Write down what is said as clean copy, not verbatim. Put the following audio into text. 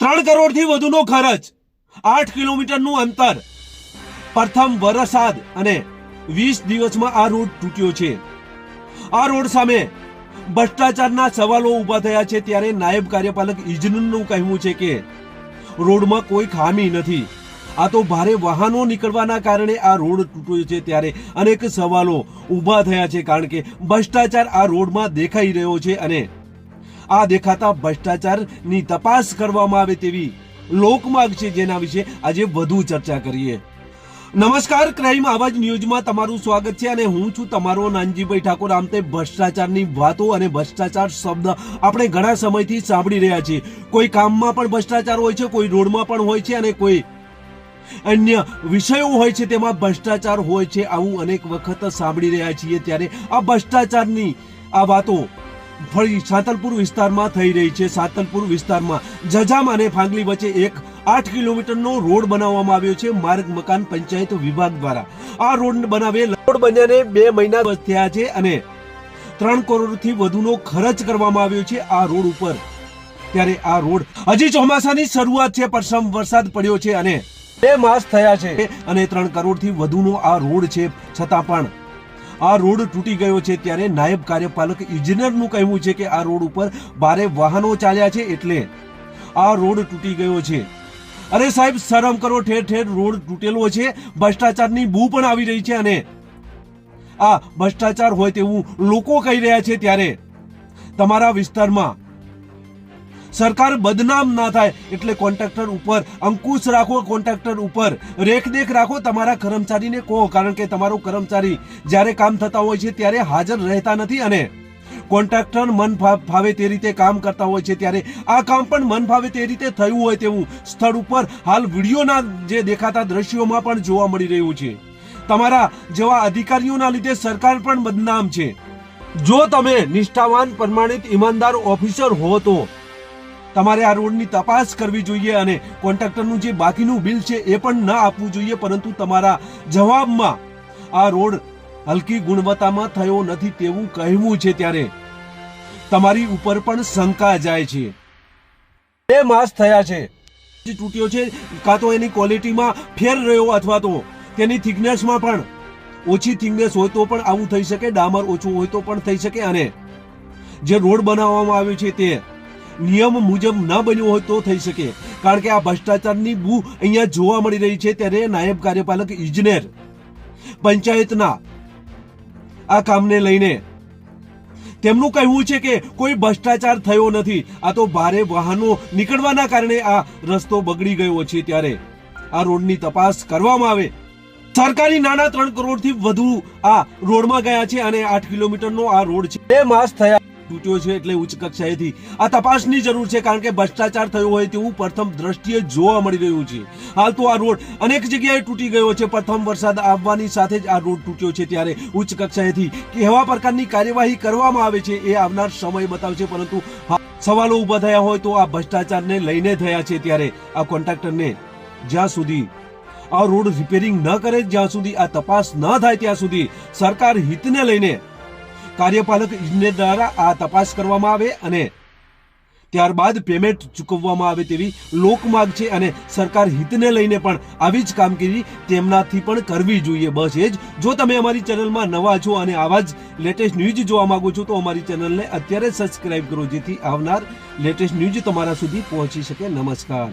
3 કરોડથી વધુનો ખર્ચ, 8 કિલોમીટરનું અંતર, પ્રથમ વરસાદ અને 20 દિવસમાં આ રોડ તૂટ્યો છે। આ રોડ સામે ભ્રષ્ટાચારના સવાલો ઉભા થયા છે, ત્યારે નાયબ કાર્યપાલક ઇજનેરનું કહેવું છે કે રોડમાં કોઈ ખામી નથી। આ તો ભારે વાહનો નીકળવાના કારણે આ રોડ તૂટ્યો છે, ત્યારે અનેક સવાલો ઉભા થયા છે, કારણ કે ભ્રષ્ટાચાર આ રોડમાં દેખાઈ રહ્યો છે અને આ દેખાતા ભ્રષ્ટાચારની તપાસ કરવામાં આવે તેવી લોકમાંગ છે, જેના વિશે આજે વધુ ચર્ચા કરીએ। નમસ્કાર, ક્રાઇમ આવાજ ન્યૂઝમાં તમારું સ્વાગત છે અને હું છું તમારો નાનજીભાઈ ઠાકોર। આમ તે ભ્રષ્ટાચારની વાતો અને ભ્રષ્ટાચાર શબ્દ આપણે ઘણા સમયથી સાંભળી રહ્યા છીએ। કોઈ કામમાં પણ ભ્રષ્ટાચાર હોય છે, કોઈ રોડમાં પણ હોય છે અને કોઈ અન્ય વિષયો હોય છે તેમાં ભ્રષ્ટાચાર હોય છે, આવું અનેક વખત સાંભળી રહ્યા છીએ। ત્યારે આ ભ્રષ્ટાચારની આ વાતો ફરી સાતલપુર વિસ્તારમાં થઈ રહી છે। સાતલપુર વિસ્તારમાં જજામ અને ફાંગલી વચ્ચે એક 8 કિલોમીટરનો રોડ બનાવવામાં આવ્યો છે માર્ગ મકાન પંચાયત વિભાગ દ્વારા। આ રોડ બનાવેલ રોડ બન્યાને 2 મહિના થયા છે અને 3 કરોડથી વધુનો ખર્ચ કરવામાં આવ્યો છે આ રોડ ઉપર। ત્યારે આ રોડ હજી ચોમાસાની શરૂઆત છે, પ્રથમ વરસાદ પડ્યો છે અને 2 માસ થયા છે અને 3 કરોડથી વધુનો આ રોડ છે, છતાં પણ આ રોડ તૂટી ગયો છે। ત્યારે નાયબ કાર્યપાલક ઇજનેરનું કહેવું છે કે આ રોડ ઉપર ભારે વાહનો ચાલ્યા છે એટલે આ રોડ તૂટી ગયો છે। અરે સાહેબ, શરમ કરો, ઠેર ઠેર રોડ તૂટેલો છે। ભ્રષ્ટાચારની બૂ પણ આવી રહી છે અને આ ભ્રષ્ટાચાર હોય તેવું લોકો કહી રહ્યા છે। ત્યારે તમારા વિસ્તારમાં સરકાર બદનામ ના થાય એટલે કોન્ટ્રાક્ટર ઉપર અંકુશ રાખો, કોન્ટ્રાક્ટર ઉપર રેખદેખ રાખો, તમારા કર્મચારીને કહો, કારણ કે તમારો કર્મચારી જ્યારે કામ થતા હોય છે ત્યારે હાજર રહેતા નથી અને કોન્ટ્રાક્ટર મન ફાવે તે રીતે કામ કરતા હોય છે। ત્યારે આ કામ પણ મન ફાવે તે રીતે થયું હોય તેવું સ્થળ ઉપર હાલ વિડીયોના જે દેખાતા દ્રશ્યોમાં પણ જોવા મળી રહ્યું છે। તમારા જેવા અધિકારીઓના લીધે સરકાર પણ બદનામ છે। જો તમે નિષ્ઠાવાન, પ્રમાણિત, ઈમાનદાર ઓફિસર હો તો તમારે આ રોડની તપાસ કરવી જોઈએ અને કોન્ટ્રાક્ટરનું જે બાકીનું બિલ છે એ પણ ન આપવું જોઈએ, પરંતુ તમારા જવાબમાં આ રોડ હલકી ગુણવત્તામાં થયો નથી તેવું કહેવું છે। ત્યારે તમારી ઉપર પણ શંકા જાય છે। 2 માસ થયા છે, તૂટ્યો છે, કાં તો એની ક્વોલિટીમાં ફેર રહ્યો અથવા તો તેની થિકનેસમાં પણ ઓછી થિકનેસ હોય તો પણ આવું થઈ શકે, ડામર ઓછું હોય તો પણ થઈ શકે અને જે રોડ બનાવવામાં આવ્યો છે તે નિયમ મુજબ ન બન્યું હોય તો થઈ શકે, કારણ કે આ ભ્રષ્ટાચારની બૂ અહીંયા જોવા મળી રહી છે। ત્યારે નાયબ કાર્યપાલક ઇજનેર પંચાયતના આ કામને લઈને તેમનું કહેવું છે કે કોઈ ભ્રષ્ટાચાર થયો નથી, આ તો ભારે વાહનો નીકળવાના કારણે આ રસ્તો બગડી ગયો છે। ત્યારે આ રોડની તપાસ કરવામાં આવે। સરકારી નાણાં 3 કરોડથી વધુ આ રોડમાં ગયા છે અને 8 કિલોમીટરનો આ રોડ છે, 2 માસ થયા તૂટ્યો છે એટલે ઉચ્ચ કક્ષાએથી આ તપાસની જરૂર છે, કારણ કે ભ્રષ્ટાચાર થયો હોય તેવું પ્રથમ દ્રષ્ટિએ જોવા મળી રહ્યું છે। હાલ તો આ રોડ અનેક જગ્યાએ તૂટી ગયો છે, પ્રથમ વરસાદ આવવાની સાથે જ આ રોડ તૂટ્યો છે। ત્યારે ઉચ્ચ કક્ષાએથી કેવા પ્રકારની કાર્યવાહી કરવામાં આવે છે એ આવનાર સમય બતાવશે, પરંતુ સવાલો ઉભા થયા હોય તો આ ભ્રષ્ટાચારને લઈને થયા છે। ત્યારે આ કોન્ટ્રાક્ટરને જ્યાં સુધી આ રોડ રિપેરિંગ ન કરે, જ્યાં સુધી આ તપાસ ન થાય, ત્યાં સુધી સરકાર હિતને લઈને કાર્યપાલક ઇજનેર દ્વારા આ તપાસ કરવામાં આવે અને ત્યારબાદ પેમેન્ટ ચૂકવવામાં આવે તેવી લોકમાંગ છે અને સરકાર હિતને લઈને પણ આવી જ કામગીરી તેમનાથી પણ કરવી જોઈએ। બસ એ જ। જો તમે અમારી ચેનલમાં નવા છો અને આવા જ લેટેસ્ટ ન્યૂઝ જોવા માંગો છો તો અમારી ચેનલને અત્યારે સબસ્ક્રાઇબ કરો, જેથી આવનાર લેટેસ્ટ ન્યૂઝ તમારા સુધી પહોંચી શકે। નમસ્કાર।